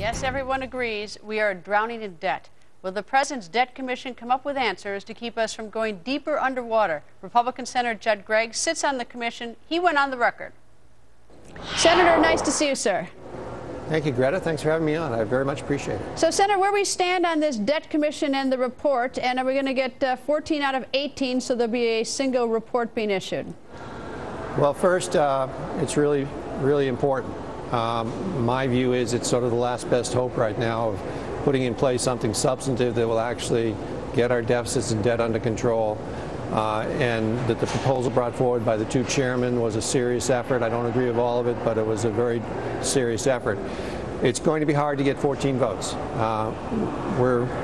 Yes, everyone agrees we are drowning in debt. Will the President's Debt Commission come up with answers to keep us from going deeper underwater? Republican Senator Judd Gregg sits on the commission. He went on the record. Senator, nice to see you, sir. Thank you, Greta. Thanks for having me on. I very much appreciate it. So, Senator, where we stand on this debt commission and the report, and are we going to get 14 out of 18, so there'll be a single report being issued? Well, first, it's really, really important. My view is it's sort of the last best hope right now of putting in place something substantive that will actually get our deficits and debt under control. And that the proposal brought forward by the two chairmen was a serious effort. I don't agree with all of it, but it was a very serious effort. It's going to be hard to get 14 votes.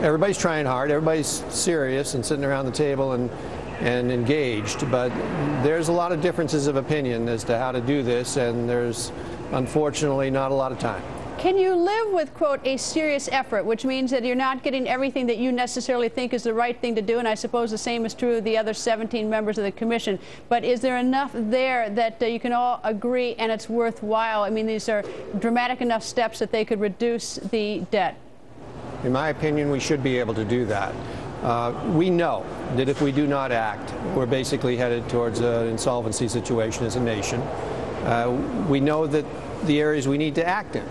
Everybody's trying hard, everybody's serious and sitting around the table and engaged, but there's a lot of differences of opinion as to how to do this, and there's unfortunately not a lot of time. Can you live with, quote, a serious effort, which means that you're not getting everything that you necessarily think is the right thing to do? And I suppose the same is true of the other 17 members of the commission. But is there enough there that you can all agree and it's worthwhile? I mean, these are dramatic enough steps that they could reduce the debt. In my opinion, we should be able to do that. We know that if we do not act, we're basically headed towards an insolvency situation as a nation. We know that the areas we need to act in.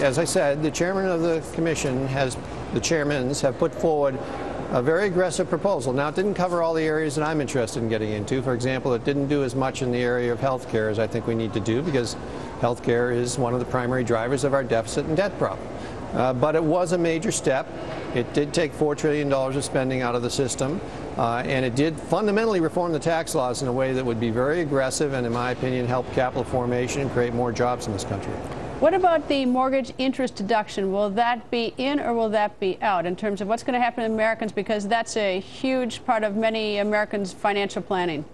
As I said, the chairman of the commission the chairmans have put forward a very aggressive proposal. Now, it didn't cover all the areas that I'm interested in getting into. For example, it didn't do as much in the area of health care as I think we need to do, because health care is one of the primary drivers of our deficit and debt problem. But it was a major step. It did take $4 trillion of spending out of the system, and it did fundamentally reform the tax laws in a way that would be very aggressive and, in my opinion, help capital formation and create more jobs in this country. What about the mortgage interest deduction? Will that be in or will that be out in terms of what's going to happen to Americans? Because that's a huge part of many Americans' financial planning.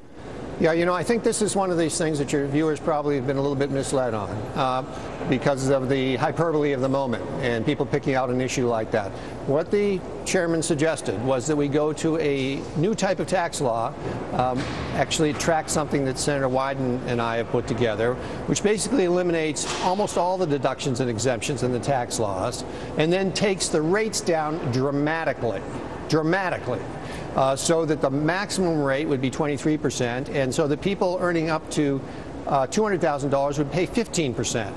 Yeah, you know, I think this is one of these things that your viewers probably have been a little bit misled on because of the hyperbole of the moment and people picking out an issue like that. What the chairman suggested was that we go to a new type of tax law, actually track something that Senator Wyden and I have put together, which basically eliminates almost all the deductions and exemptions in the tax laws, and then takes the rates down dramatically. So that the maximum rate would be 23%, and so that people earning up to $200,000 would pay 15%.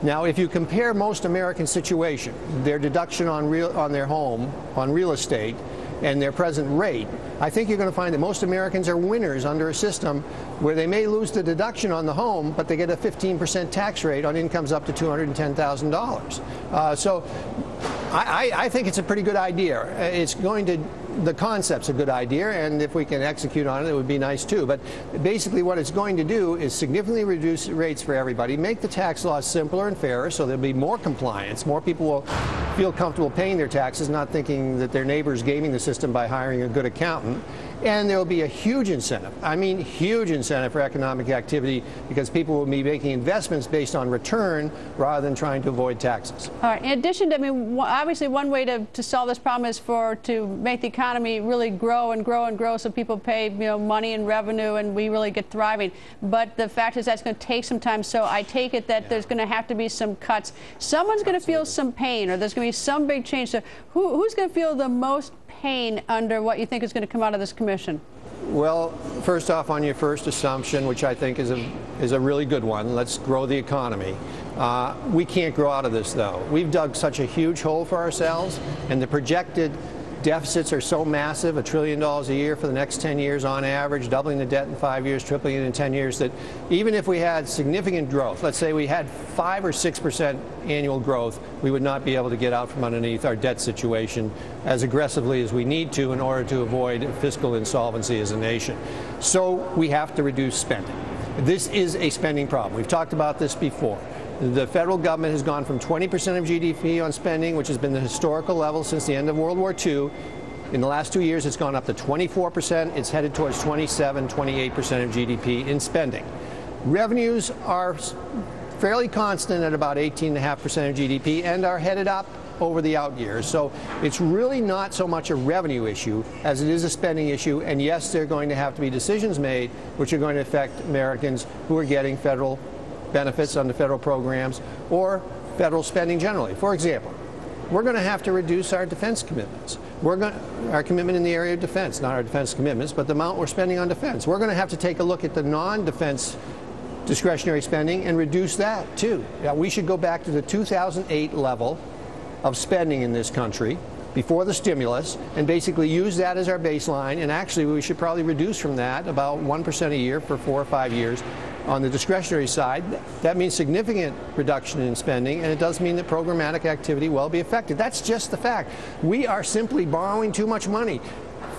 Now, if you compare most American situation, their deduction on their home, on real estate, and their present rate, I think you're going to find that most Americans are winners under a system where they may lose the deduction on the home, but they get a 15% tax rate on incomes up to $210,000. So I think it's a pretty good idea. The concept's a good idea, and if we can execute on it, it would be nice too. But basically what it's going to do is significantly reduce rates for everybody, make the tax laws simpler and fairer so there'll be more compliance. More people will feel comfortable paying their taxes, not thinking that their neighbor's gaming the system by hiring a good accountant. And there will be a huge incentive, I mean huge incentive for economic activity, because people will be making investments based on return rather than trying to avoid taxes. All right. In addition to, I mean, obviously one way to solve this problem is to make the economy really grow and grow and grow so people pay, money and revenue and we really get thriving. But the fact is that's going to take some time. So I take it that there's going to have to be some cuts. Someone's going to feel some pain, or there's going to be some big change. So who's going to feel the most pain under what you think is going to come out of this commission? Well, first off, on your first assumption, which I think is a really good one, let's grow the economy. We can't grow out of this, though. We've dug such a huge hole for ourselves, and the projected deficits are so massive, $1 trillion a year for the next 10 years on average, doubling the debt in 5 years, tripling it in 10 years, that even if we had significant growth, let's say we had 5 or 6% annual growth, we would not be able to get out from underneath our debt situation as aggressively as we need to in order to avoid fiscal insolvency as a nation. So we have to reduce spending. This is a spending problem. We've talked about this before. The federal government has gone from 20% of GDP on spending, which has been the historical level since the end of World War II. In the last 2 years, it's gone up to 24%. It's headed towards 27, 28% of GDP in spending. Revenues are fairly constant at about 18.5% of GDP and are headed up over the out years. So it's really not so much a revenue issue as it is a spending issue. And yes, there are going to have to be decisions made which are going to affect Americans who are getting federal benefits under federal programs or federal spending generally. For example, we're going to have to reduce our defense commitments. Our commitment in the area of defense, not our defense commitments, but the amount we're spending on defense. We're going to have to take a look at the non-defense discretionary spending and reduce that too. We should go back to the 2008 level of spending in this country before the stimulus and basically use that as our baseline, and actually we should probably reduce from that about 1% a year for 4 or 5 years. On the discretionary side, that means significant reduction in spending, and it does mean that programmatic activity will be affected. That's just the fact. We are simply borrowing too much money.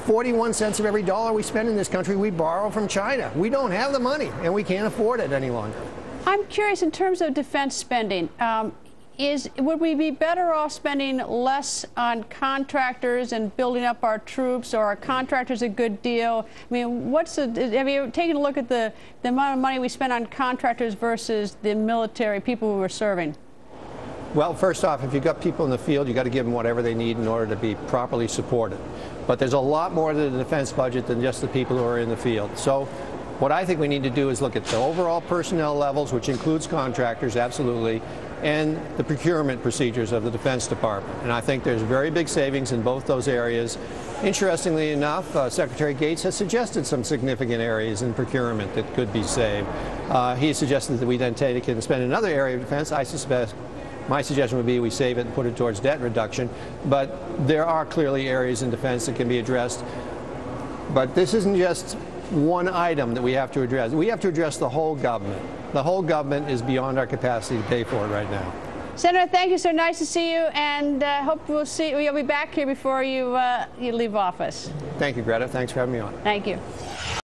41 cents of every dollar we spend in this country, we borrow from China. We don't have the money, and we can't afford it any longer. I'm curious, in terms of defense spending, would we be better off spending less on contractors and building up our troops, or are contractors a good deal? I mean, have you taken a look at the amount of money we spend on contractors versus the military, people who are serving? Well, first off, if you've got people in the field, you've got to give them whatever they need in order to be properly supported. But there's a lot more to the defense budget than just the people who are in the field. So what I think we need to do is look at the overall personnel levels, which includes contractors, absolutely, and the procurement procedures of the Defense Department. And I think there's very big savings in both those areas. Interestingly enough, Secretary Gates has suggested some significant areas in procurement that could be saved. He suggested that we then take and spend another area of defense. I suspect my suggestion would be we save it and put it towards debt reduction. But there are clearly areas in defense that can be addressed. But this isn't just one item that we have to address. We have to address the whole government. The whole government is beyond our capacity to pay for it right now. Senator, thank you, sir. Nice to see you, and hope you'll be back here before you leave office. Thank you, Greta. Thanks for having me on. Thank you.